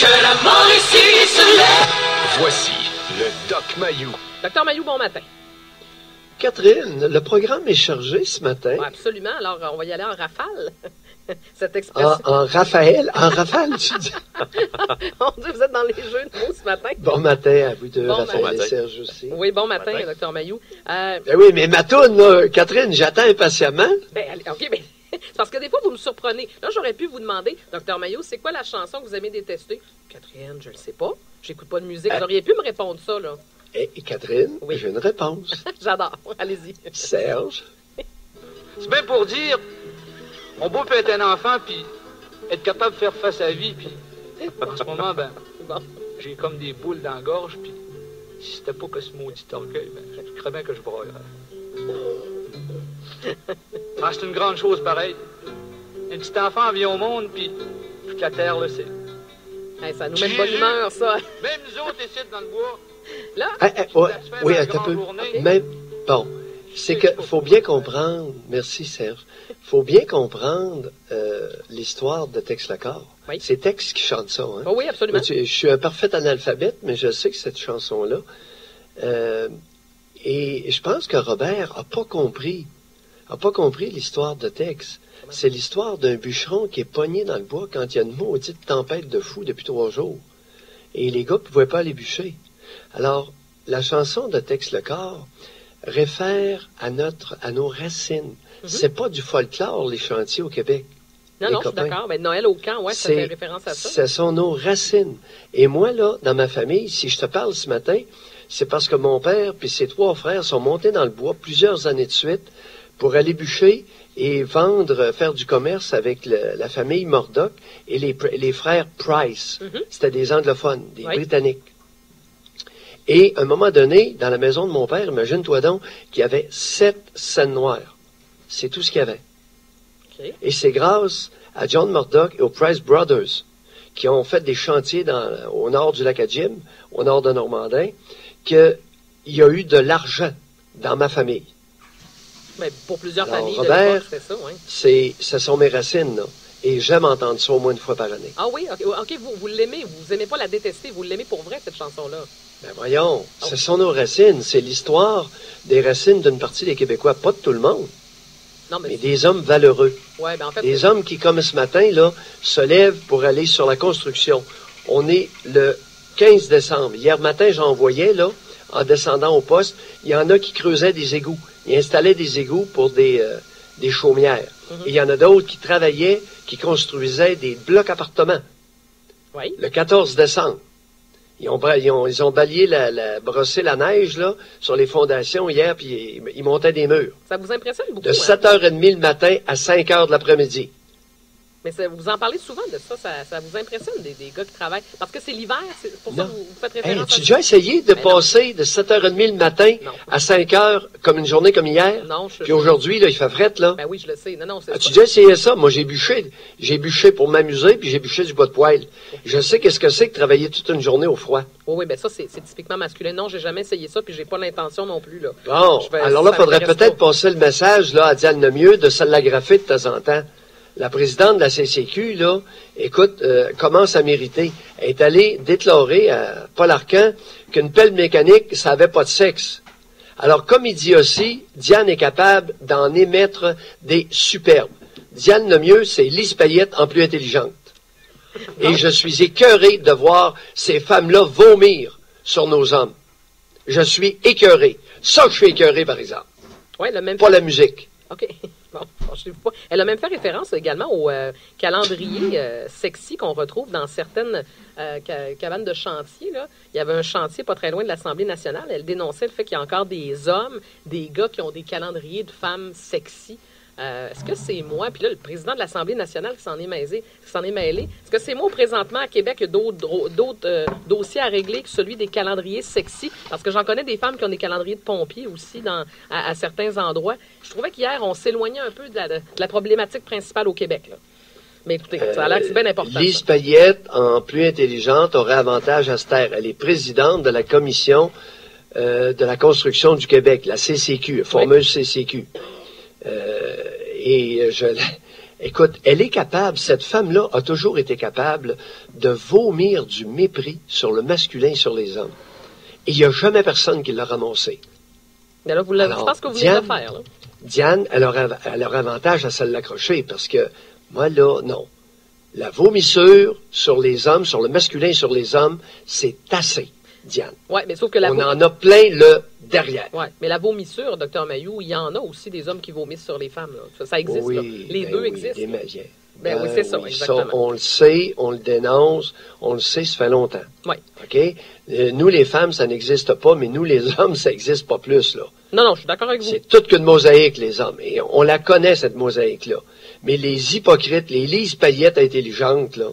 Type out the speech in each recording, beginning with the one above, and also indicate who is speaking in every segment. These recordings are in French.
Speaker 1: Que la Mauricie se lève.
Speaker 2: Voici le Doc Mayou.
Speaker 3: Docteur Mayou, bon matin.
Speaker 4: Catherine, le programme est chargé ce matin.
Speaker 3: Ouais, absolument. Alors, on va y aller en rafale. Cette expression.
Speaker 4: En rafale, tu dis.
Speaker 3: Mon Dieu, vous êtes dans les jeux de mots ce matin.
Speaker 4: Bon matin à vous deux,
Speaker 3: Bon
Speaker 4: Raphaël
Speaker 3: matin.
Speaker 4: et Serge aussi.
Speaker 3: Oui, bon matin, Docteur Mayou.
Speaker 4: Ben oui, mais ma toune, là, Catherine, j'attends impatiemment.
Speaker 3: Ben, allez, OK, mais c'est parce que des fois, vous me surprenez. Là, j'aurais pu vous demander, Docteur Mayou, c'est quoi la chanson que vous aimez détester? Catherine, je ne sais pas. J'écoute pas de musique. Vous auriez pu me répondre ça, là.
Speaker 4: Et Catherine,
Speaker 3: Oui.
Speaker 4: j'ai une réponse.
Speaker 3: J'adore. Allez-y.
Speaker 4: Serge.
Speaker 5: C'est bien pour dire, on peut être un enfant, puis être capable de faire face à la vie, puis en ce moment, ben,
Speaker 3: Bon.
Speaker 5: j'ai comme des boules dans la gorge, puis si c'était pas que ce maudit orgueil, ben, je crois bien que je broyerais. Ah, c'est une grande chose pareille. Un petit enfant vient au monde, puis toute la terre le sait.
Speaker 3: Hey, ça nous met de bonne humeur, ça.
Speaker 5: Même nous autres, ici, dans le bois,
Speaker 3: Là,
Speaker 4: Ouais, oui, attends un peu. Même, bon, c'est que faut bien comprendre, merci Serge, faut bien comprendre l'histoire de Tex Lacor.
Speaker 3: Oui.
Speaker 4: C'est Tex qui chante ça, hein?
Speaker 3: oh oui, absolument.
Speaker 4: Je suis un parfait analphabète, mais je sais que cette chanson-là, et je pense que Robert a pas compris l'histoire de Tex. C'est l'histoire d'un bûcheron qui est pogné dans le bois quand il y a une maudite tempête de fou depuis 3 jours. Et les gars ne pouvaient pas aller bûcher. Alors, la chanson de Tex Lacor réfère à nos racines. C'est pas du folklore, les chantiers au Québec.
Speaker 3: Non,
Speaker 4: les
Speaker 3: non, je suis
Speaker 4: copains.
Speaker 3: d'accord. Mais Noël au camp, ouais, ça fait référence à ça.
Speaker 4: Ce sont nos racines. Et moi, là, dans ma famille, si je te parle ce matin, c'est parce que mon père puis ses 3 frères sont montés dans le bois plusieurs années de suite pour aller bûcher et vendre, faire du commerce avec la famille Murdoch et les frères Price. C'était des anglophones, des Britanniques. Et à un moment donné, dans la maison de mon père, imagine-toi donc qu'il y avait 7 scènes noires. C'est tout ce qu'il y avait.
Speaker 3: OK.
Speaker 4: Et c'est grâce à John Murdoch et aux Price Brothers qui ont fait des chantiers au nord du lac Adjim, au nord de Normandin, qu'il y a eu de l'argent dans ma famille.
Speaker 3: Mais pour plusieurs
Speaker 4: Alors,
Speaker 3: familles
Speaker 4: Robert,
Speaker 3: de l'époque, c'était ça, oui.
Speaker 4: Ce sont mes racines, là. Et j'aime entendre ça au moins une fois par année.
Speaker 3: Ah oui, OK, vous l'aimez. Vous aimez pas la détester. Vous l'aimez pour vrai, cette chanson-là.
Speaker 4: Ben voyons, ce sont nos racines. C'est l'histoire des racines d'une partie des Québécois. Pas de tout le monde,
Speaker 3: Non,
Speaker 4: mais des hommes valeureux.
Speaker 3: ouais, ben en fait,
Speaker 4: Des hommes qui, comme ce matin, là, se lèvent pour aller sur la construction. On est le 15 décembre. Hier matin, j'en voyais, là, en descendant au poste, il y en a qui creusaient des égouts. Ils installaient des égouts pour des chaumières. Et il y en a d'autres qui travaillaient, qui construisaient des blocs appartements.
Speaker 3: oui.
Speaker 4: Le 14 décembre. Ils ont balayé, brossé la neige, là, sur les fondations hier, puis ils montaient des murs.
Speaker 3: Ça vous impressionne beaucoup,
Speaker 4: De
Speaker 3: hein?
Speaker 4: 7h30 le matin à 5h de l'après-midi.
Speaker 3: Mais vous en parlez souvent de ça. Ça vous impressionne, des gars qui travaillent. Parce que c'est l'hiver, c'est pour ça
Speaker 4: Non.
Speaker 3: que vous faites
Speaker 4: Hey,
Speaker 3: référence
Speaker 4: as-tu
Speaker 3: à
Speaker 4: déjà
Speaker 3: ça.
Speaker 4: essayé de
Speaker 3: Ben non.
Speaker 4: passer de 7h30 le matin
Speaker 3: Non.
Speaker 4: à 5h comme une journée comme hier?
Speaker 3: Non,
Speaker 4: Puis aujourd'hui, là, il fait fret, là.
Speaker 3: Ben oui, je le sais. Non, c'est
Speaker 4: As-tu
Speaker 3: ça.
Speaker 4: déjà essayé ça? Moi, j'ai bûché. J'ai bûché pour m'amuser, puis j'ai bûché du bois de poêle. Je sais qu'est-ce que c'est que travailler toute une journée au froid.
Speaker 3: Oui, ben ça, c'est typiquement masculin. Non, j'ai jamais essayé ça, puis j'ai pas l'intention non plus, là.
Speaker 4: Bon,
Speaker 3: Je vais-
Speaker 4: alors là,
Speaker 3: ça
Speaker 4: faudrait
Speaker 3: m'intéresse
Speaker 4: peut-être
Speaker 3: pas.
Speaker 4: passer le message, là, à Diane Lemieux de se l'agrafer de temps en temps. La présidente de la CCQ, là, écoute, commence à mériter. Elle est allée déclarer à Paul Arcan qu'une pelle mécanique, ça n'avait pas de sexe. Alors, comme il dit aussi, Diane est capable d'en émettre des superbes. Diane Lemieux, c'est Lise Payette en plus intelligente. Et je suis écœuré de voir ces femmes-là vomir sur nos hommes. Je suis écœuré. Ça, je suis écœuré, par exemple.
Speaker 3: Ouais, le même
Speaker 4: Pas la musique.
Speaker 3: OK. Bon, je pas. Elle a même fait référence également au calendrier sexy qu'on retrouve dans certaines cabanes de chantier. Là. Il y avait un chantier pas très loin de l'Assemblée nationale. Elle dénonçait le fait qu'il y a encore des hommes, des gars qui ont des calendriers de femmes sexy. Est-ce que c'est moi? Puis là, le président de l'Assemblée nationale qui s'en est mêlé. Est-ce que c'est moi, présentement, à Québec, il y a d'autres dossiers à régler que celui des calendriers sexy? Parce que j'en connais des femmes qui ont des calendriers de pompiers aussi à certains endroits. Je trouvais qu'hier, on s'éloignait un peu de la problématique principale au Québec. Là. Mais écoutez, ça a l'air que c'est bien important.
Speaker 4: Lise Payette, en plus intelligente, aurait avantage à se taire. Elle est présidente de la commission de la construction du Québec, la CCQ, la fameuse CCQ. Et Écoute, elle est capable, cette femme-là a toujours été capable de vomir du mépris sur le masculin et sur les hommes. Et il n'y a jamais personne qui l'a ramassé.
Speaker 3: Mais là, je pense que vous venez de le faire. Là.
Speaker 4: Diane, elle leur avantage à se l'accrocher parce que moi, là, non. La vomissure sur les hommes, sur le masculin et sur les hommes, c'est assez, Diane.
Speaker 3: Oui, mais sauf que
Speaker 4: on en a plein le derrière.
Speaker 3: Oui, mais la vomissure, Dr Mailloux, il y en a aussi des hommes qui vomissent sur les femmes. Là. Ça existe,
Speaker 4: oui,
Speaker 3: là. Les deux existent. Oui, c'est ça, exactement.
Speaker 4: Ça, on le sait, on le dénonce, on le sait, ça fait longtemps.
Speaker 3: Oui.
Speaker 4: OK? Nous, les femmes, ça n'existe pas, mais nous, les hommes, ça n'existe pas plus, là.
Speaker 3: Non, je suis d'accord avec vous.
Speaker 4: C'est toute qu'une mosaïque, les hommes. Et on la connaît, cette mosaïque-là. Mais les hypocrites, les Lise paillettes intelligentes, là,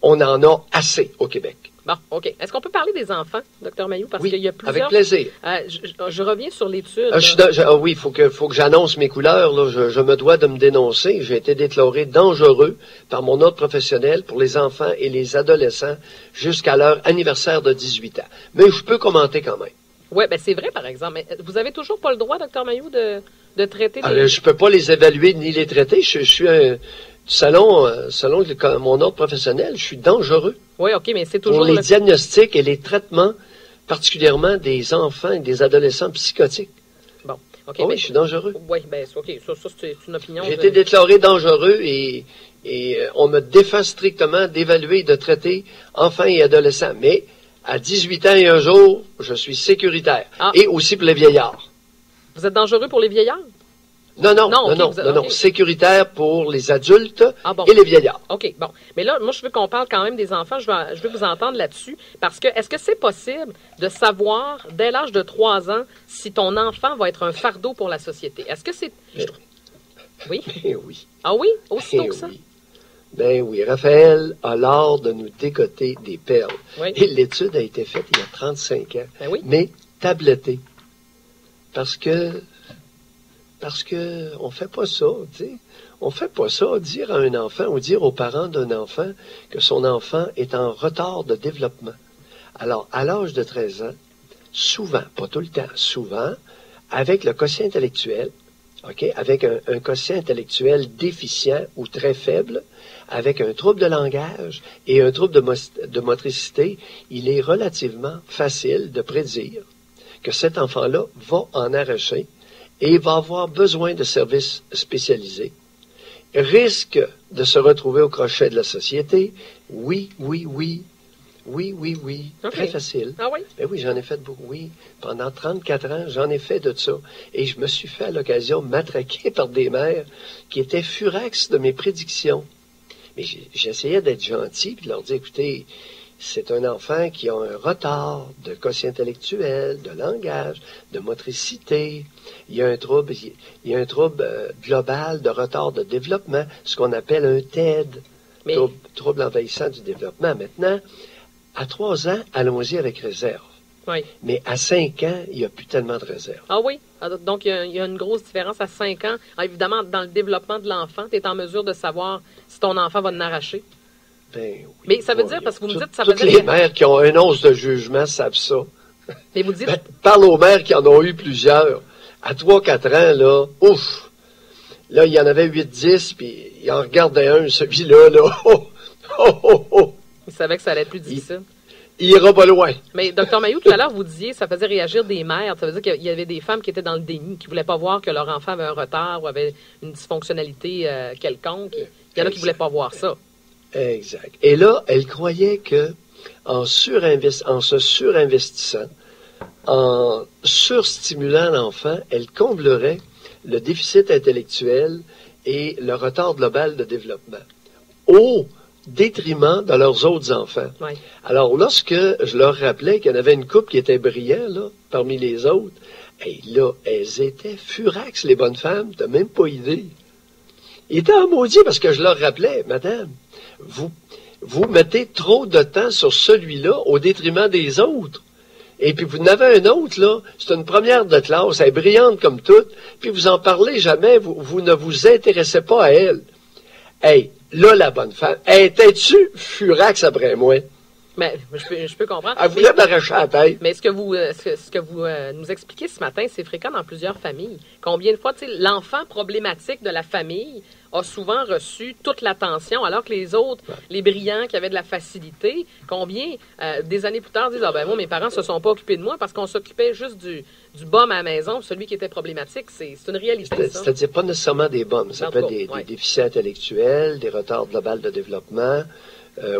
Speaker 4: on en a assez au Québec.
Speaker 3: Bon, OK. Est-ce qu'on peut parler des enfants, Dr Mailloux? Parce
Speaker 4: oui,
Speaker 3: qu'il y a plusieurs...
Speaker 4: avec plaisir.
Speaker 3: Je reviens sur l'étude.
Speaker 4: Oui, il faut que j'annonce mes couleurs. Là. Je me dois de me dénoncer. J'ai été déclaré dangereux par mon ordre professionnel pour les enfants et les adolescents jusqu'à leur anniversaire de 18 ans. Mais je peux commenter quand même.
Speaker 3: Oui, bien c'est vrai, par exemple. Mais vous avez toujours pas le droit, Dr Mailloux, de traiter
Speaker 4: je peux pas les évaluer ni les traiter. Je suis selon mon ordre professionnel, je suis dangereux.
Speaker 3: Oui, OK, mais c'est toujours...
Speaker 4: Pour les diagnostics et les traitements, particulièrement des enfants et des adolescents psychotiques.
Speaker 3: Bon, OK.
Speaker 4: Oui, je suis dangereux.
Speaker 3: Oui, bien, OK, ça c'est une opinion...
Speaker 4: J'ai été déclaré dangereux et on me défend strictement d'évaluer et de traiter enfants et adolescents. Mais à 18 ans et un jour, je suis sécuritaire. Ah. Et aussi pour les vieillards.
Speaker 3: Vous êtes dangereux pour les vieillards?
Speaker 4: Non. Sécuritaire pour les adultes et les vieillards.
Speaker 3: OK, bon. Mais là, moi, je veux qu'on parle quand même des enfants. Je veux vous entendre là-dessus. Parce que, est-ce que c'est possible de savoir, dès l'âge de 3 ans, si ton enfant va être un fardeau pour la société? Est-ce que c'est... Oui?
Speaker 4: Oui.
Speaker 3: Ah oui? Aussitôt que ça?
Speaker 4: Oui. Ben oui, Raphaël a l'art de nous décoter des perles.
Speaker 3: Oui.
Speaker 4: Et l'étude a été faite il y a 35 ans.
Speaker 3: Ben oui.
Speaker 4: Mais tablettée. Parce que on fait pas ça, tu sais. On fait pas ça, dire à un enfant ou dire aux parents d'un enfant que son enfant est en retard de développement. Alors, à l'âge de 13 ans, souvent, pas tout le temps, souvent, avec le quotient intellectuel, OK, avec un quotient intellectuel déficient ou très faible, avec un trouble de langage et un trouble de motricité, il est relativement facile de prédire que cet enfant-là va en arracher et va avoir besoin de services spécialisés, risque de se retrouver au crochet de la société. Oui. Okay. Très facile.
Speaker 3: Ah oui?
Speaker 4: Ben oui, j'en ai fait beaucoup. Oui, pendant 34 ans, j'en ai fait de ça. Et je me suis fait à l'occasion matraquer par des mères qui étaient furax de mes prédictions. Mais j'essayais d'être gentil et de leur dire, écoutez, c'est un enfant qui a un retard de quotient intellectuel, de langage, de motricité. Il y a un trouble global de retard de développement, ce qu'on appelle un TED, trouble envahissant du développement. Maintenant, à 3 ans, allons-y avec réserve.
Speaker 3: Oui.
Speaker 4: Mais à 5 ans, il n'y a plus tellement de réserve.
Speaker 3: Ah oui? Donc, il y a une grosse différence à 5 ans. Alors, évidemment, dans le développement de l'enfant, tu es en mesure de savoir si ton enfant va en arracher.
Speaker 4: Ben oui.
Speaker 3: Mais ça veut dire, parce que vous me dites... ça veut
Speaker 4: dire toutes les mères qui ont un once de jugement savent ça.
Speaker 3: Mais vous dites...
Speaker 4: Parle aux mères qui en ont eu plusieurs. À 3-4 ans, là, ouf! Là, il y en avait 8-10, puis il en regardait un, celui-là, là.
Speaker 3: Il savait que ça allait être plus difficile.
Speaker 4: Il ira pas loin.
Speaker 3: Mais, Dr Mailloux, tout à l'heure, vous disiez, ça faisait réagir des mères. Ça veut dire qu'il y avait des femmes qui étaient dans le déni, qui ne voulaient pas voir que leur enfant avait un retard ou avait une dysfonctionnalité quelconque. Il y en a qui ne voulaient pas voir ça.
Speaker 4: Exact. Et là, elle croyait que en se surinvestissant, en surstimulant l'enfant, elle comblerait le déficit intellectuel et le retard global de développement au détriment de leurs autres enfants.
Speaker 3: Oui.
Speaker 4: Alors, lorsque je leur rappelais qu'il y en avait une couple qui était brillant, là, parmi les autres, et là, elles étaient furax, les bonnes femmes, t'as même pas idée. Ils étaient en maudit parce que je leur rappelais, madame, vous mettez trop de temps sur celui-là au détriment des autres. Et puis, vous en avez un autre, là, c'est une première de classe, elle est brillante comme toute, puis vous en parlez jamais, vous ne vous intéressez pas à elle. Hey, là, la bonne femme, était-tu furax après moi?
Speaker 3: Mais je peux comprendre.
Speaker 4: Elle voulait m'arracher la tête.
Speaker 3: Mais ce que vous nous expliquez ce matin, c'est fréquent dans plusieurs familles. Combien de fois, tu sais, l'enfant problématique de la famille a souvent reçu toute l'attention, alors que les autres, les brillants qui avaient de la facilité, combien des années plus tard disent « Ah ben moi, mes parents se sont pas occupés de moi parce qu'on s'occupait juste du bum à la maison, celui qui était problématique. » C'est une réalité, ça.
Speaker 4: C'est-à-dire pas nécessairement des bums, ça peut être des déficits intellectuels, des retards globaux de développement.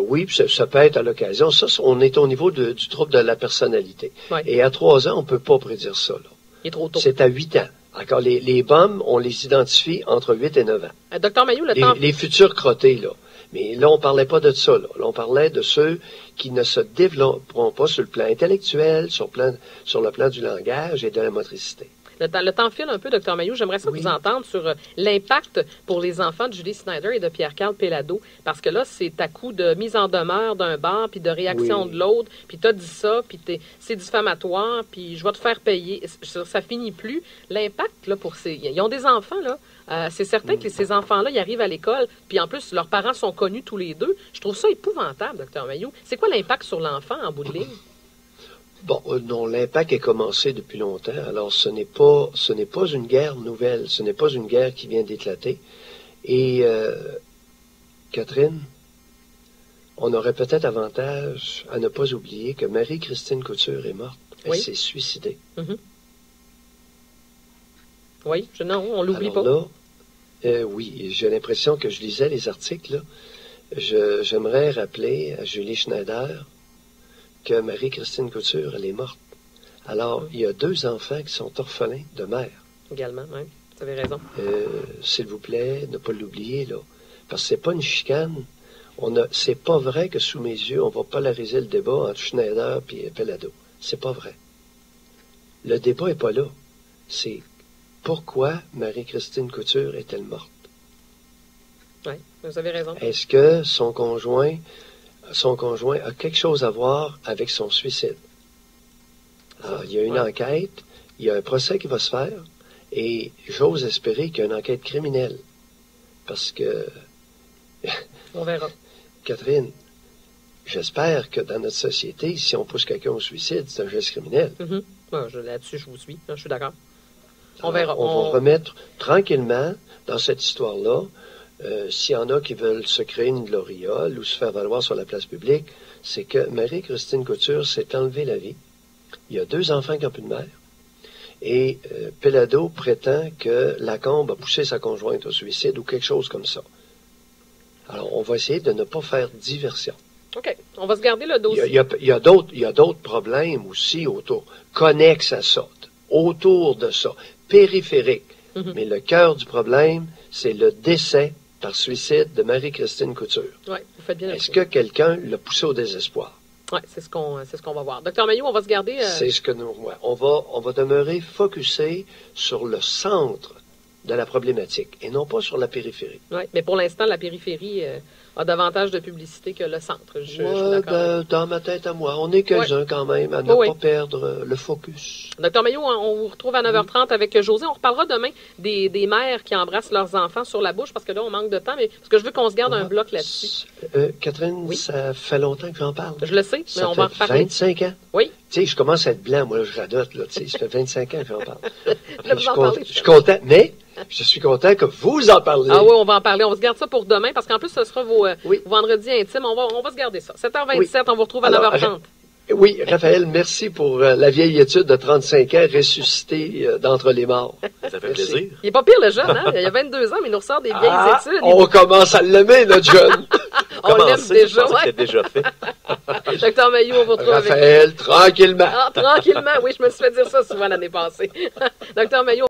Speaker 4: Oui, puis ça peut être à l'occasion. Ça, on est au niveau du trouble de la personnalité.
Speaker 3: Ouais.
Speaker 4: Et à 3 ans, on peut pas prédire ça, là.
Speaker 3: Il est trop tôt.
Speaker 4: C'est à 8 ans. Encore, les bums, on les identifie entre 8 et 9 ans.
Speaker 3: Docteur Mailloux, le temps...
Speaker 4: Les futurs crottés, là. Mais là, on parlait pas de ça, là. Là, on parlait de ceux qui ne se développeront pas sur le plan intellectuel, sur le plan du langage et de la motricité.
Speaker 3: Le temps file un peu, Dr. Mailloux. J'aimerais ça vous entendre sur l'impact pour les enfants de Julie Snyder et de Pierre-Carl Péladeau. Parce que là, c'est à coup de mise en demeure d'un bar, puis de réaction de l'autre, puis t'as dit ça, puis c'est diffamatoire, puis je vais te faire payer. Ça finit plus. L'impact, là, pour ces... Ils ont des enfants, là. C'est certain que ces enfants-là, ils arrivent à l'école, puis en plus, leurs parents sont connus tous les deux. Je trouve ça épouvantable, Dr. Mailloux. C'est quoi l'impact sur l'enfant, en bout de ligne?
Speaker 4: Bon, non, l'impact est commencé depuis longtemps. Alors, ce n'est pas une guerre nouvelle. Ce n'est pas une guerre qui vient d'éclater. Et, Catherine, on aurait peut-être avantage à ne pas oublier que Marie-Christine Couture est morte. Elle s'est suicidée.
Speaker 3: Mm-hmm. Oui, non, on l'oublie pas.
Speaker 4: Alors là, oui, j'ai l'impression que je lisais les articles, là. J'aimerais rappeler à Julie Schneider que Marie-Christine Couture, elle est morte. Alors, il y a 2 enfants qui sont orphelins de mère.
Speaker 3: Également, oui. Vous avez raison.
Speaker 4: S'il vous plaît, ne pas l'oublier, là. Parce que c'est pas une chicane. C'est pas vrai que sous mes yeux, on va polariser le débat entre Schneider et Péladeau. C'est pas vrai. Le débat est pas là. C'est pourquoi Marie-Christine Couture est-elle morte?
Speaker 3: Oui, vous avez raison.
Speaker 4: Est-ce que son conjoint a quelque chose à voir avec son suicide? Alors, il y a une enquête, il y a un procès qui va se faire, et j'ose espérer qu'il y a une enquête criminelle. Parce que...
Speaker 3: On verra.
Speaker 4: Catherine, j'espère que dans notre société, si on pousse quelqu'un au suicide, c'est un geste criminel.
Speaker 3: Mm-hmm. Là-dessus, je vous suis. Je suis d'accord. On verra.
Speaker 4: On va remettre tranquillement dans cette histoire-là. S'il y en a qui veulent se créer une gloriole ou se faire valoir sur la place publique, c'est que Marie-Christine Couture s'est enlevée la vie. Il y a 2 enfants qui n'ont plus de mère. Et Péladeau prétend que Lacombe a poussé sa conjointe au suicide ou quelque chose comme ça. Alors, on va essayer de ne pas faire diversion.
Speaker 3: OK. On va se garder le dossier.
Speaker 4: Il y a d'autres problèmes aussi autour, connexes à ça, autour de ça, périphériques. Mm-hmm. Mais le cœur du problème, c'est le décès par suicide de Marie-Christine Couture.
Speaker 3: Oui, vous faites bien.
Speaker 4: Est-ce que quelqu'un l'a poussé au désespoir?
Speaker 3: Oui, c'est ce qu'on va voir. Docteur Mailloux, on va se garder...
Speaker 4: C'est ce que nous... Ouais, on va demeurer focusé sur le centre de la problématique et non pas sur la périphérie.
Speaker 3: Oui, mais pour l'instant, la périphérie a davantage de publicité que le centre. Je suis d'accord.
Speaker 4: Dans ma tête à moi, on est quelques-uns quand même à ne pas perdre le focus.
Speaker 3: Docteur Mailloux, on vous retrouve à 9h30 avec José. On reparlera demain des mères qui embrassent leurs enfants sur la bouche parce que là, on manque de temps, mais parce que je veux qu'on se garde un bloc là-dessus.
Speaker 4: Catherine, ça fait longtemps que j'en parle.
Speaker 3: Je le sais, mais on va en reparler.
Speaker 4: Ça fait 25 ans.
Speaker 3: Oui.
Speaker 4: Tu sais, je commence à être blanc, moi, là, je radote, là, tu sais, ça fait 25 ans que j'en parle.
Speaker 3: Je
Speaker 4: suis content, mais je suis content que vous en parlez.
Speaker 3: Ah oui, on va en parler. On va se garder ça pour demain, parce qu'en plus, ce sera vos vendredis intimes. On va se garder ça. 7h27, on vous retrouve à 9h30.
Speaker 4: Oui, Raphaël, merci pour la vieille étude de 35 ans ressuscité d'entre les morts.
Speaker 6: Ça fait plaisir.
Speaker 3: Il n'est pas pire, le jeune, hein? Il y a 22 ans, mais il nous ressort des vieilles études.
Speaker 4: On commence à l'aimer, notre jeune.
Speaker 3: On l'aime déjà.
Speaker 6: C'est déjà fait.
Speaker 3: Docteur Mailloux, on vous retrouve
Speaker 4: Raphaël, tranquillement.
Speaker 3: Tranquillement, oui, je me suis fait dire ça souvent l'année passée. Docteur Mailloux,